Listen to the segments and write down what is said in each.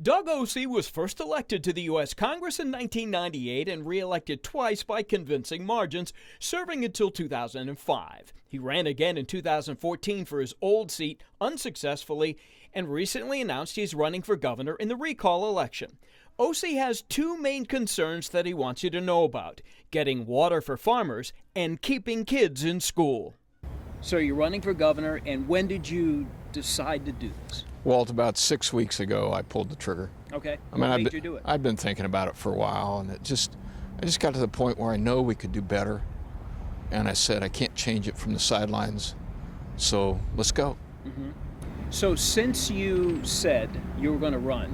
Doug Ose was first elected to the U.S. Congress in 1998 and re-elected twice by convincing margins, serving until 2005. He ran again in 2014 for his old seat, unsuccessfully, and recently announced he's running for governor in the recall election. Ose has two main concerns that he wants you to know about: getting water for farmers and keeping kids in school. So you're running for governor, and when did you decide to do this? Well, it's about 6 weeks ago I pulled the trigger. Okay. What made you do it? I've been thinking about it for a while, and I just got to the point where I know we could do better, and I said I can't change it from the sidelines, so let's go. Mm-hmm. So since you said you were going to run,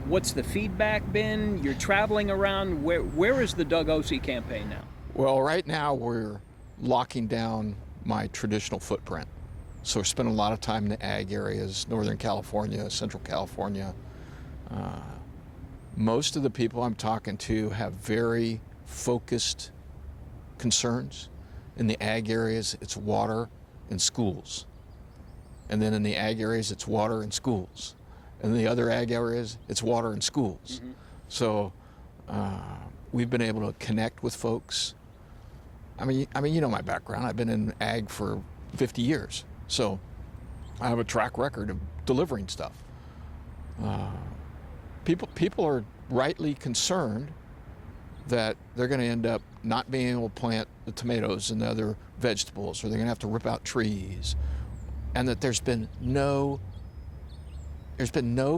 what's the feedback been? You're traveling around. Where is the Doug Ose campaign now? Well, right now we're locking down my traditional footprint. So we're spending a lot of time in the ag areas, Northern California, Central California. Most of the people I'm talking to have very focused concerns. In the ag areas, it's water and schools. And then in the ag areas, it's water and schools. And in the other ag areas, it's water and schools. Mm-hmm. So we've been able to connect with folks. I mean, you know my background. I've been in ag for 50 years. So I have a track record of delivering stuff. People are rightly concerned that they're going to end up not being able to plant the tomatoes and the other vegetables, or they're going to have to rip out trees, and that there's been no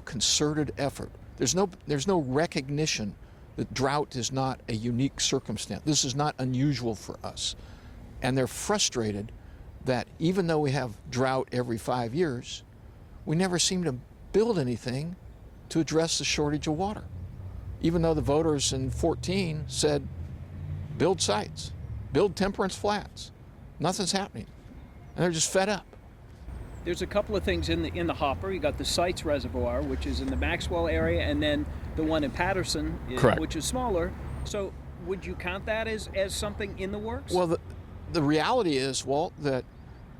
concerted effort. There's no recognition that drought is not a unique circumstance. This is not unusual for us, and they're frustrated that even though we have drought every 5 years, we never seem to build anything to address the shortage of water. Even though the voters in 2014 said, build sites, build temperance flats, nothing's happening. And they're just fed up. There's a couple of things in the hopper. You got the Sites Reservoir, which is in the Maxwell area, and then the one in Patterson, which is smaller. So would you count that as something in the works? Well, the reality is, Walt, that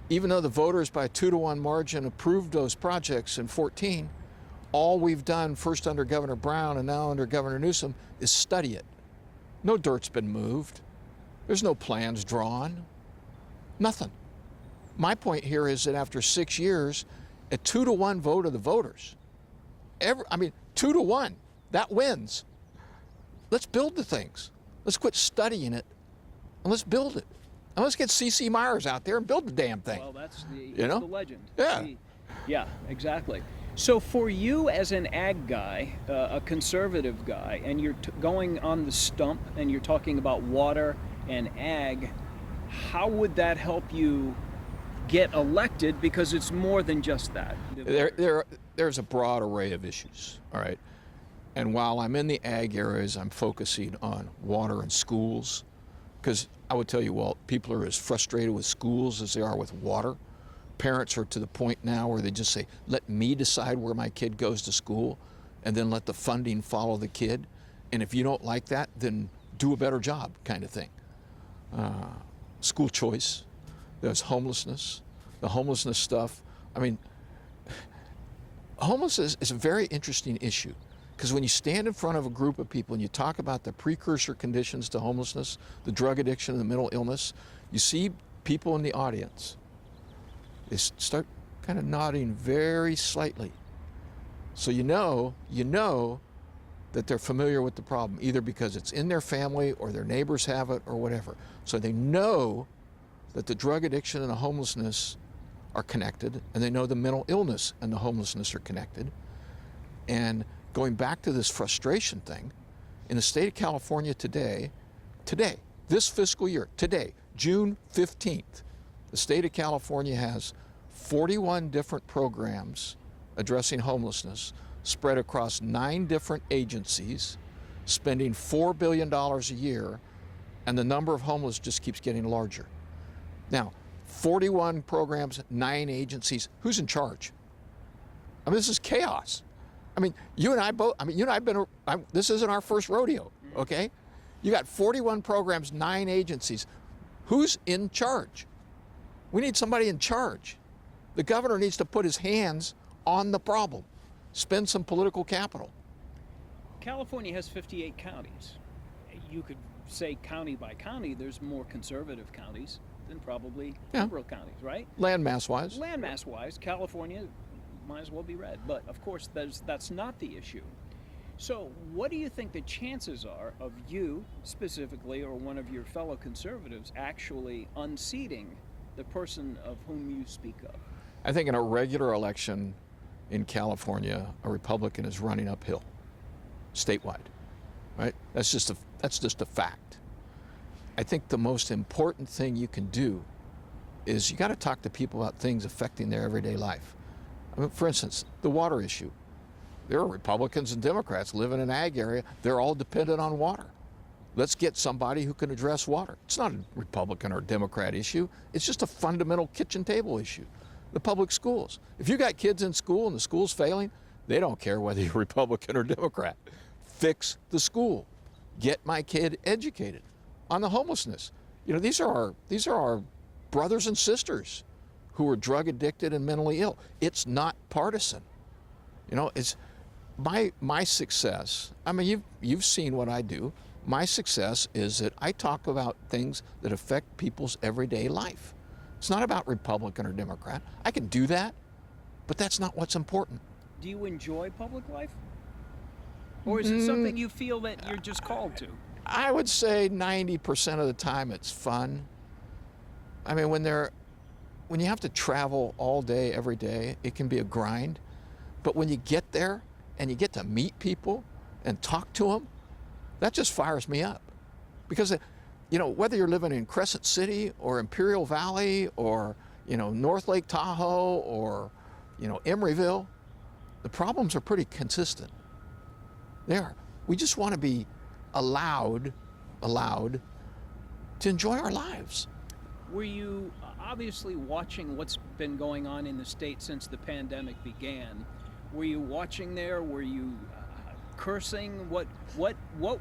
even though the voters by a 2-to-1 margin approved those projects in 2014, all we've done, first under Governor Brown and now under Governor Newsom, is study it. No dirt's been moved. There's no plans drawn. Nothing. My point here is that after 6 years, a 2-to-1 vote of the voters, 2-to-1, that wins. Let's build the things. Let's quit studying it, and let's build it. And let's get C.C. Myers out there and build the damn thing. Well, that's the legend. Yeah. Yeah, exactly. So for you as an ag guy, a conservative guy, and you're going on the stump and you're talking about water and ag, how would that help you get elected? Because it's more than just that. There's a broad array of issues, all right? And while I'm in the ag areas, I'm focusing on water and schools, because I would tell you, Walt, people are as frustrated with schools as they are with water. Parents are to the point now where they just say, let me decide where my kid goes to school, and then let the funding follow the kid. And if you don't like that, then do a better job, kind of thing. School choice. There's homelessness. The homelessness stuff. I mean, homelessness is a very interesting issue, because when you stand in front of a group of people and you talk about the precursor conditions to homelessness, the drug addiction and the mental illness, you see people in the audience. They start kind of nodding very slightly. So you know that they're familiar with the problem, either because it's in their family or their neighbors have it or whatever. So they know that the drug addiction and the homelessness are connected, and they know the mental illness and the homelessness are connected. And going back to this frustration thing, in the state of California today, this fiscal year, today, June 15th, the state of California has 41 different programs addressing homelessness spread across 9 different agencies, spending $4 billion a year, and the number of homeless just keeps getting larger. Now, 41 programs, 9 agencies, who's in charge? I mean, this is chaos. I mean, you and I have been, this isn't our first rodeo, okay? You got 41 programs, 9 agencies. Who's in charge? We need somebody in charge. The governor needs to put his hands on the problem. spend some political capital. California has 58 counties. You could say county by county, there's more conservative counties than probably liberal counties, right? Landmass wise. Landmass wise, California might as well be red. But of course, that's not the issue. So what do you think the chances are of you specifically or one of your fellow conservatives actually unseating the person of whom you speak of? I think in a regular election in California, a Republican is running uphill, statewide, right? That's just a fact. I think the most important thing you can do is you got to talk to people about things affecting their everyday life. I mean, for instance, the water issue. There are Republicans and Democrats live in an ag area. They're all dependent on water. Let's get somebody who can address water. It's not a Republican or Democrat issue. It's just a fundamental kitchen table issue. The public schools. If you got kids in school and the school's failing, they don't care whether you're Republican or Democrat. Fix the school. Get my kid educated. On the homelessness, these are our brothers and sisters who are drug addicted and mentally ill. It's not partisan. It's my success. I mean, you've seen what I do. My success is that I talk about things that affect people's everyday life. It's not about Republican or Democrat. I can do that, but that's not what's important. Do you enjoy public life? Or is it something you feel that you're just called to? I would say 90% of the time it's fun. I mean, when you have to travel all day, every day, it can be a grind. But when you get there and you get to meet people and talk to them, that just fires me up. Because, whether you're living in Crescent City or Imperial Valley or, North Lake Tahoe or, Emeryville, the problems are pretty consistent. They are. We just want to be allowed to enjoy our lives. Were you obviously watching what's been going on in the state since the pandemic began? Were you watching there? Were you cursing? What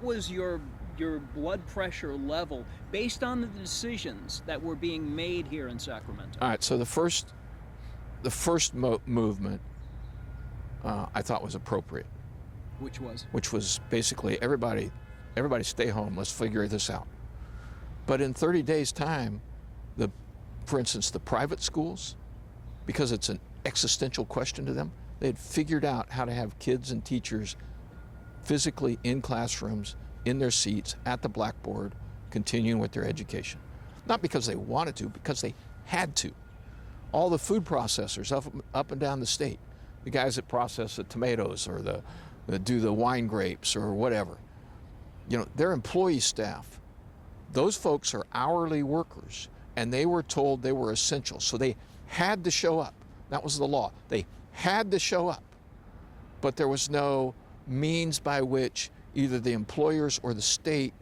was your blood pressure level based on the decisions that were being made here in Sacramento? All right. So the first movement I thought was appropriate. Which was? Which was basically everybody stay home. Let's figure this out. But in 30 days' time, for instance, the private schools, because it's an existential question to them, they had figured out how to have kids and teachers physically in classrooms, in their seats, at the blackboard, continuing with their education. Not because they wanted to, because they had to. All the food processors up and down the state, the guys that process the tomatoes or that do the wine grapes or whatever, their employee staff, those folks are hourly workers, and they were told they were essential, so they had to show up. That was the law. They had to show up, but there was no means by which either the employers or the state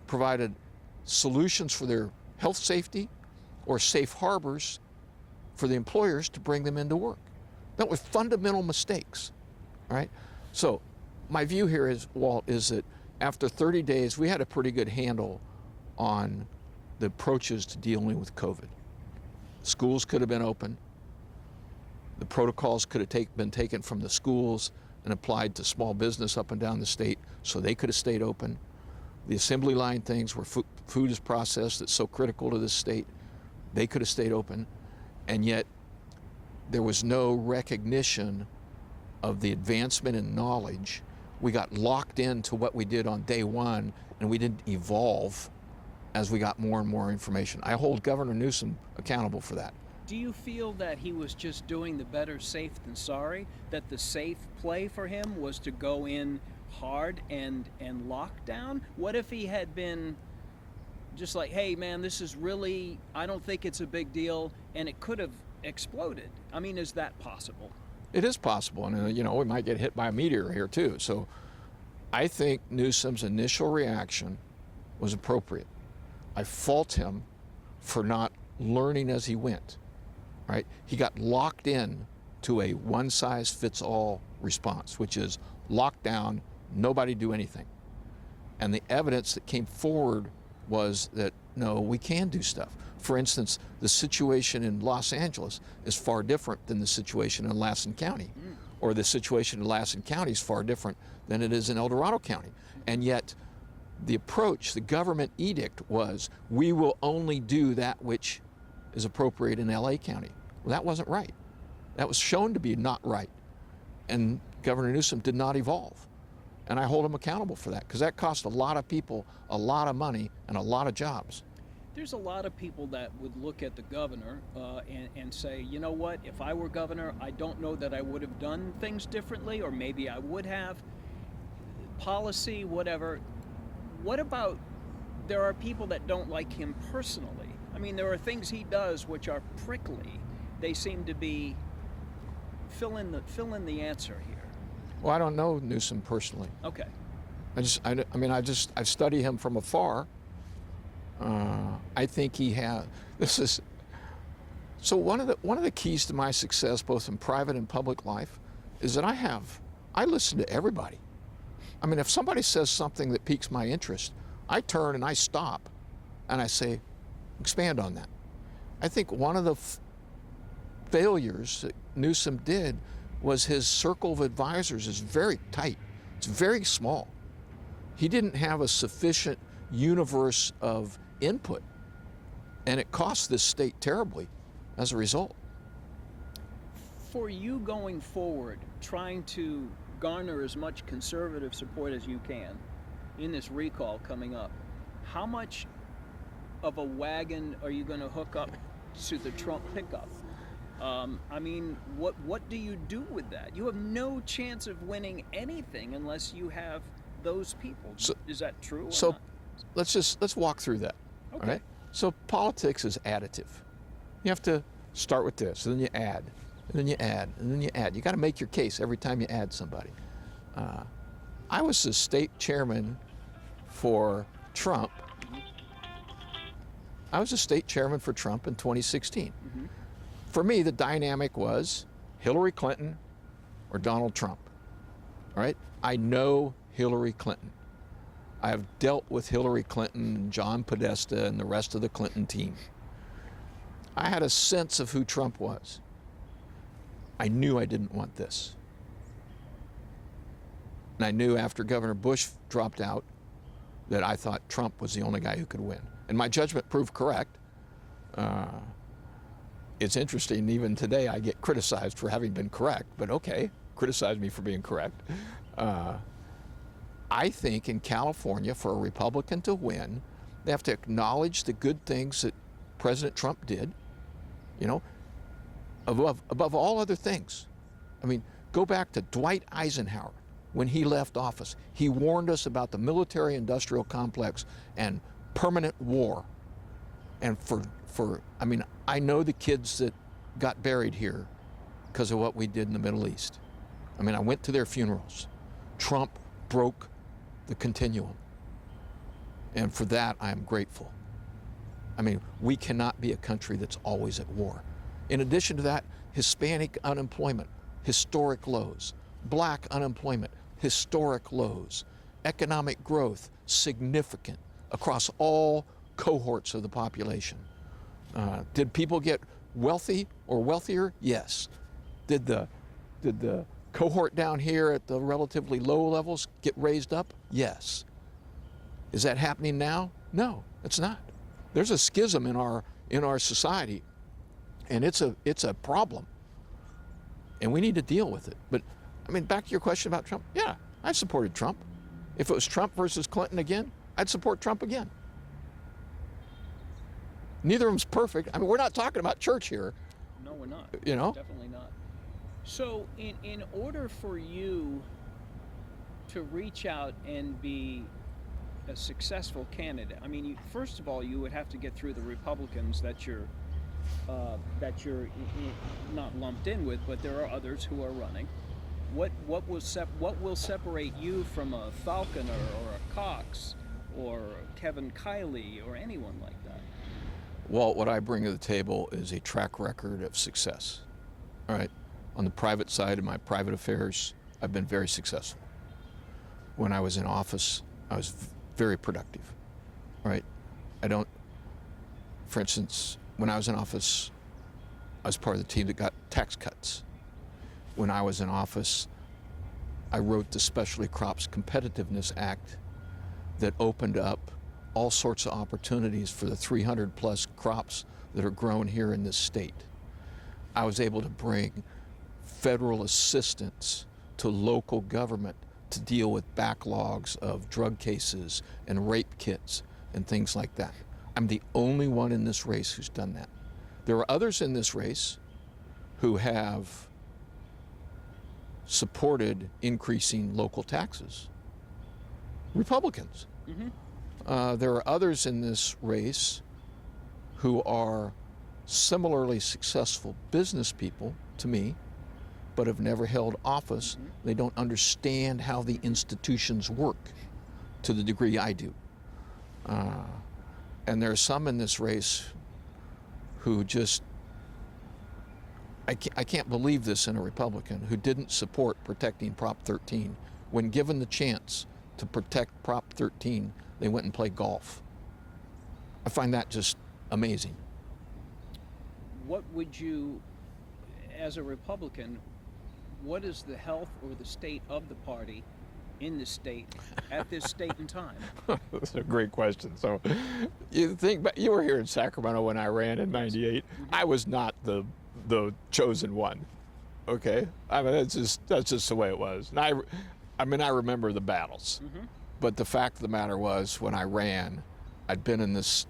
provided solutions for their health safety or safe harbors for the employers to bring them into work. That were fundamental mistakes, right? So my view here is, Walt, is that after 30 days, we had a pretty good handle on the approaches to dealing with COVID. Schools could have been open. The protocols could have been taken from the schools and applied to small business up and down the state, so they could have stayed open. The assembly line things where food is processed that's so critical to this state, they could have stayed open. And yet there was no recognition of the advancement in knowledge. We got locked into what we did on day one, and we didn't evolve as we got more and more information. I hold Governor Newsom accountable for that. Do you feel that he was just doing the better safe than sorry? That the safe play for him was to go in hard and lock down? What if he had been just like, hey man, this is really, I don't think it's a big deal, and it could have exploded? I mean, is that possible? It is possible, and we might get hit by a meteor here too. So I think Newsom's initial reaction was appropriate. I fault him for not learning as he went, right? He got locked in to a one-size-fits-all response, which is lockdown, nobody do anything. And the evidence that came forward was that, no, we can do stuff. For instance, the situation in Los Angeles is far different than the situation in Lassen County. or the situation in Lassen County is far different than it is in El Dorado County. And yet the approach, the government edict was, we will only do that which is appropriate in LA County. Well, that wasn't right. That was shown to be not right. And Governor Newsom did not evolve. And I hold him accountable for that, because that cost a lot of people a lot of money and a lot of jobs. There's a lot of people that would look at the governor and say, you know what, if I were governor, I don't know that I would have done things differently, or maybe I would have. Policy, whatever. What about, there are people that don't like him personally. I mean, there are things he does which are prickly. They seem to be, fill in the answer here. Well, I don't know Newsom personally. Okay. I've studied him from afar. I think he has, so one of the keys to my success, both in private and public life, is that I listen to everybody. I mean, if somebody says something that piques my interest, I turn and I stop and I say, expand on that. I think one of the failures that Newsom did was his circle of advisors is very tight. It's very small. He didn't have a sufficient universe of input, and it cost this state terribly as a result. For you going forward, trying to garner as much conservative support as you can in this recall coming up, how much of a wagon are you going to hook up to the Trump pickup? I mean, what do you do with that? You have no chance of winning anything unless you have those people. So, is that true? So let's walk through that. Okay. All right? So politics is additive. You have to start with this, and then you add, and then you add, and then you add. You got to make your case every time you add somebody. I was the state chairman for Trump. I was the state chairman for Trump in 2016. Mm-hmm. For me, the dynamic was Hillary Clinton or Donald Trump. All right? I know Hillary Clinton. I have dealt with Hillary Clinton and John Podesta and the rest of the Clinton team. I had a sense of who Trump was. I knew I didn't want this. And I knew after Governor Bush dropped out that I thought Trump was the only guy who could win. And my judgment proved correct. It's interesting, even today I get criticized for having been correct, but okay, criticize me for being correct. I think in California, for a Republican to win, they have to acknowledge the good things that President Trump did, you know, above all other things. I mean, go back to Dwight Eisenhower. When he left office, he warned us about the military-industrial complex and permanent war. And I know the kids that got buried here because of what we did in the Middle East. I mean, I went to their funerals. Trump broke the continuum. And for that, I am grateful. I mean, we cannot be a country that's always at war. In addition to that, Hispanic unemployment, historic lows. Black unemployment, historic lows. Economic growth, significant across all cohorts of the population. Did people get wealthy or wealthier? Yes. Did the cohort down here at the relatively low levels get raised up? Yes. Is that happening now? No, it's not. There's a schism in our society, and it's a problem, and we need to deal with it. But I mean, back to your question about Trump. Yeah, I supported Trump. If it was Trump versus Clinton again, I'd support Trump again. Neither of them's perfect. I mean, we're not talking about church here. No, we're not. You know? Definitely not. So in order for you to reach out and be a successful candidate, I mean, first of all, you would have to get through the Republicans that you're not lumped in with, but there are others who are running. What will separate you from a Falconer or a Cox or Kevin Kiley or anyone like that? Well, what I bring to the table is a track record of success. All right. On the private side of my private affairs, I've been very successful. When I was in office, I was very productive. All right. For instance, when I was in office, I was part of the team that got tax cuts. when I was in office, I wrote the Specialty Crops Competitiveness Act that opened up all sorts of opportunities for the 300 plus crops that are grown here in this state. I was able to bring federal assistance to local government to deal with backlogs of drug cases and rape kits and things like that. I'm the only one in this race who's done that. There are others in this race who have supported increasing local taxes. Republicans. Mm-hmm. There are others in this race who are similarly successful business people to me, but have never held office. Mm-hmm. They don't understand how the institutions work to the degree I do. And there are some in this race who just, I can't believe this in a Republican, who didn't support protecting Prop 13. When given the chance to protect Prop 13, they went and played golf. I find that just amazing. What would you, as a Republican, what is the health or the state of the party in this state at this state and time? That's a great question. So you think, but you were here in Sacramento when I ran in '98. Mm-hmm. I was not the chosen one. Okay, I mean that's just the way it was. And I remember the battles. Mm-hmm. But the fact of the matter was, when I ran, I'd been in this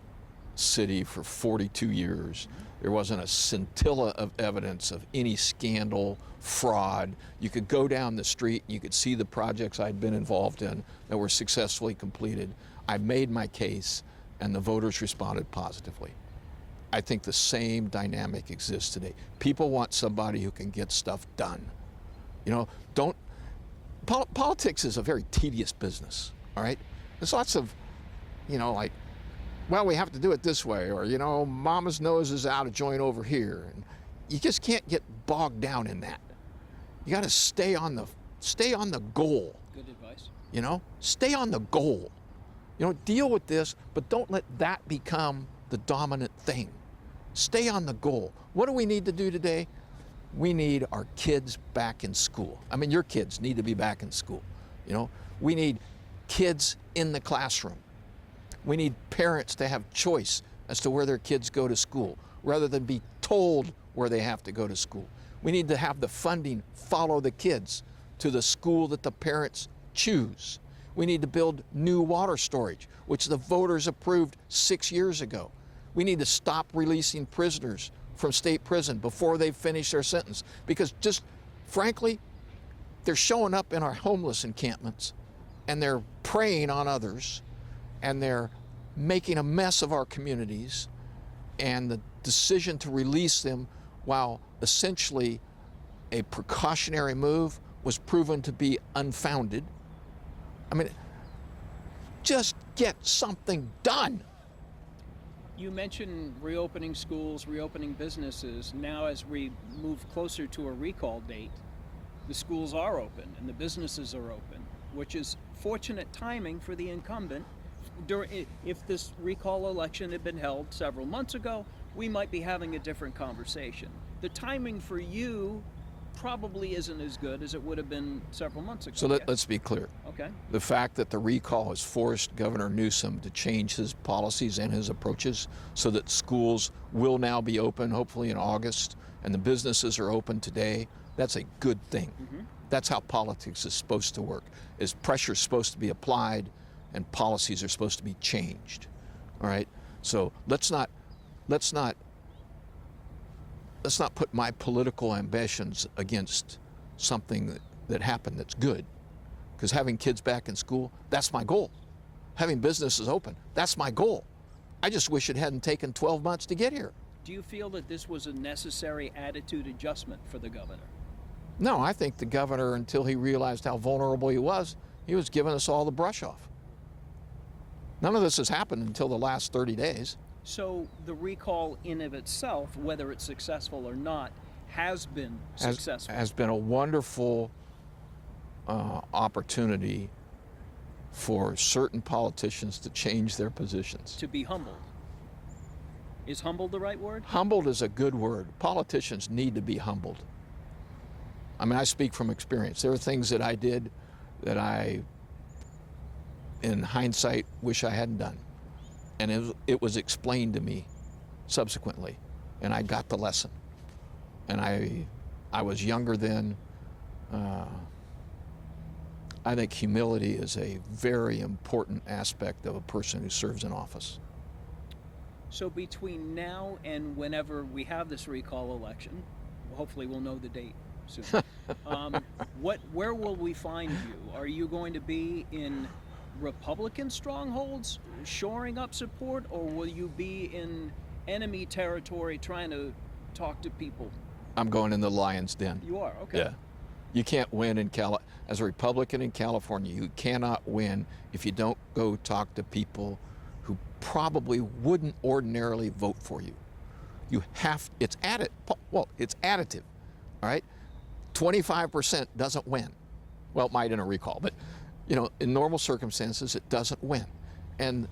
city for 42 years. There wasn't a scintilla of evidence of any scandal, fraud. You could go down the street and you could see the projects I'd been involved in that were successfully completed. I made my case and the voters responded positively. I think the same dynamic exists today. People want somebody who can get stuff done. You know, politics is a very tedious business, all right? There's lots of, like, well, we have to do it this way, or, mama's nose is out of joint over here. And you just can't get bogged down in that. You got to stay on the goal. Good advice. Stay on the goal. Deal with this, but don't let that become the dominant thing. Stay on the goal. What do we need to do today? We need our kids back in school. I mean, your kids need to be back in school. We need kids in the classroom. We need parents to have choice as to where their kids go to school, rather than be told where they have to go to school. We need to have the funding follow the kids to the school that the parents choose. We need to build new water storage, which the voters approved 6 years ago. We need to stop releasing prisoners from state prison before they've finished their sentence, because just frankly, they're showing up in our homeless encampments and they're preying on others and they're making a mess of our communities, and the decision to release them, while essentially a precautionary move, was proven to be unfounded. I mean, just get something done. You mentioned reopening schools, reopening businesses. Now, as we move closer to a recall date, the schools are open and the businesses are open, which is fortunate timing for the incumbent. If this recall election had been held several months ago, we might be having a different conversation. The timing for you probably isn't as good as it would have been several months ago. So let's be clear. Okay. The fact that the recall has forced Governor Newsom to change his policies and his approaches so that schools will now be open, hopefully in August, and the businesses are open today, that's a good thing. Mm-hmm. That's how politics is supposed to work. Is pressure supposed to be applied and policies are supposed to be changed. All right? So let's not put my political ambitions against something that happened that's good. Because having kids back in school, that's my goal. Having businesses open, that's my goal. I just wish it hadn't taken 12 months to get here. Do you feel that this was a necessary attitude adjustment for the governor? No, I think the governor, until he realized how vulnerable he was giving us all the brush off. None of this has happened until the last 30 days. So the recall in of itself, whether it's successful or not, has been successful. Has been a wonderful opportunity for certain politicians to change their positions. To be humbled. Is humbled the right word? Humbled is a good word. Politicians need to be humbled. I mean, I speak from experience. There are things that I did that I, in hindsight, wish I hadn't done. And it was explained to me subsequently, and I got the lesson. And I was younger then. I think humility is a very important aspect of a person who serves in office. So between now and whenever we have this recall election, hopefully we'll know the date soon. Where will we find you? Are you going to be in Republican strongholds, shoring up support, or will you be in enemy territory trying to talk to people? I'm going in the lion's den. You are? Okay. Yeah. You can't win as a Republican in California. You cannot win if you don't go talk to people who probably wouldn't ordinarily vote for you. It's additive, all right? 25% doesn't win. Well, it might in a recall, but in normal circumstances, it doesn't win. And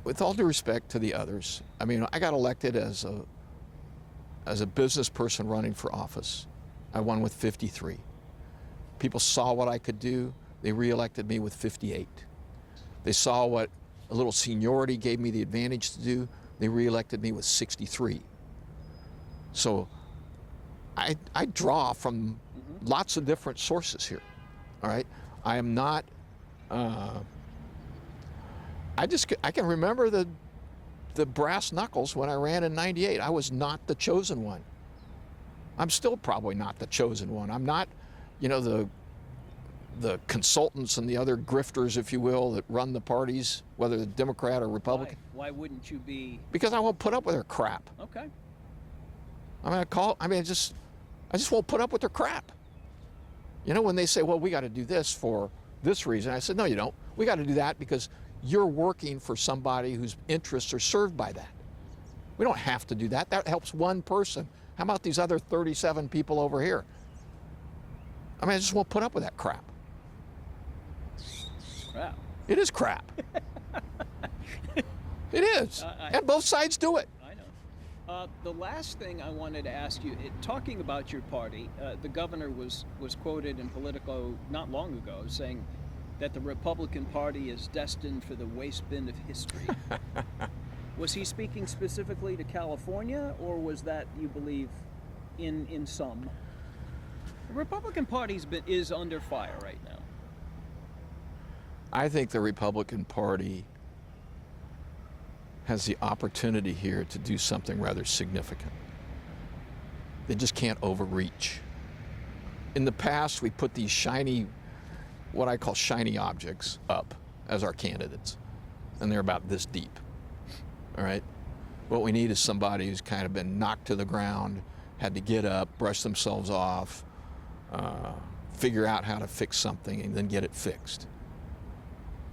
with all due respect to the others, I got elected as a business person running for office. I won with 53. People saw what I could do. They reelected me with 58. They saw what a little seniority gave me the advantage to do. They reelected me with 63. So I draw from lots of different sources here. All right. I am not. I can remember the brass knuckles when I ran in '98. I was not the chosen one. I'm still probably not the chosen one. I'm not, the consultants and the other grifters, if you will, that run the parties, whether the Democrat or Republican. Why wouldn't you be? Because I won't put up with their crap. Okay. I just won't put up with their crap. When they say, well, we got to do this for this reason, I said, no, you don't. We got to do that because you're working for somebody whose interests are served by that. We don't have to do that. That helps one person. How about these other 37 people over here? I just won't put up with that crap. Crap. It is crap. It is. And both sides do it. I know. The last thing I wanted to ask you, talking about your party, the governor was quoted in Politico not long ago saying that the Republican Party is destined for the waste bin of history. Was he speaking specifically to California, or was that, you believe, in sum? The Republican Party is under fire right now. I think the Republican Party has the opportunity here to do something rather significant. They just can't overreach. In the past, we put these what I call shiny objects up as our candidates, and they're about this deep. All right? What we need is somebody who's kind of been knocked to the ground, had to get up, brush themselves off, figure out how to fix something, and then get it fixed.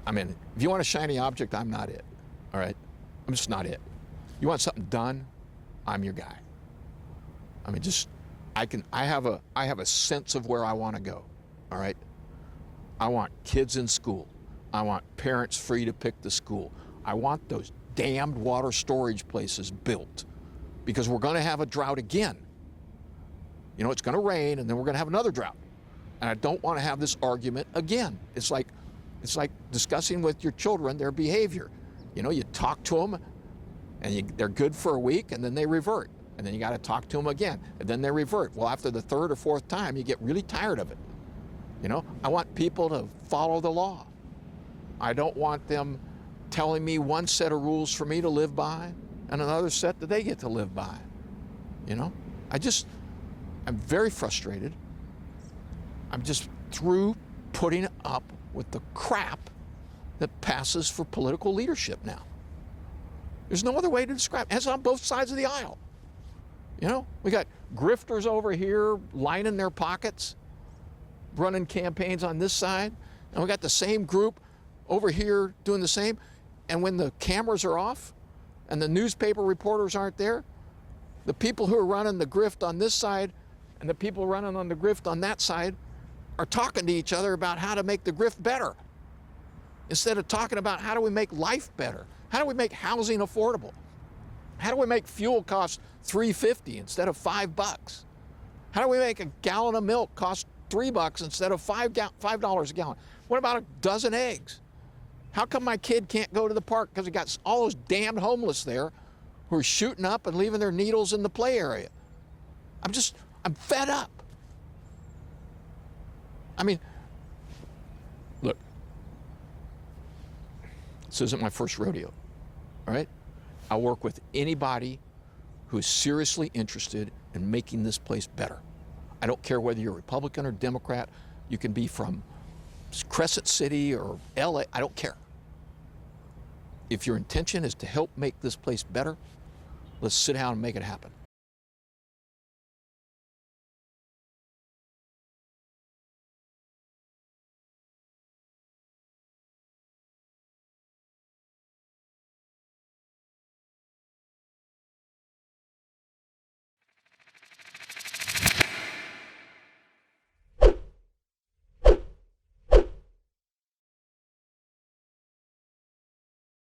If you want a shiny object, I'm not it. All right? I'm just not it. You want something done, I'm your guy. I have a sense of where I want to go. All right? I want kids in school. I want parents free to pick the school. I want those damned water storage places built, because we're going to have a drought again. It's going to rain, and then we're going to have another drought. And I don't want to have this argument again. It's like discussing with your children their behavior. You talk to them, and they're good for a week, and then they revert. And then you got to talk to them again, and then they revert. Well, after the third or fourth time, you get really tired of it. I want people to follow the law. I don't want them telling me one set of rules for me to live by and another set that they get to live by. I'm very frustrated. I'm just through putting up with the crap that passes for political leadership now. There's no other way to describe it. It's on both sides of the aisle. We got grifters over here lining their pockets, running campaigns on this side, and we got the same group over here doing the same. And when the cameras are off and the newspaper reporters aren't there, the people who are running the grift on this side and the people running on the grift on that side are talking to each other about how to make the grift better, instead of talking about how do we make life better? How do we make housing affordable? How do we make fuel cost $3.50 instead of $5? How do we make a gallon of milk cost $3 instead of $5 a gallon? What about a dozen eggs? How come my kid can't go to the park because we got all those damned homeless there who are shooting up and leaving their needles in the play area? I'm fed up. I mean, look, this isn't my first rodeo, all right? I work with anybody who is seriously interested in making this place better. I don't care whether you're Republican or Democrat. You can be from Crescent City or LA. I don't care. If your intention is to help make this place better, let's sit down and make it happen.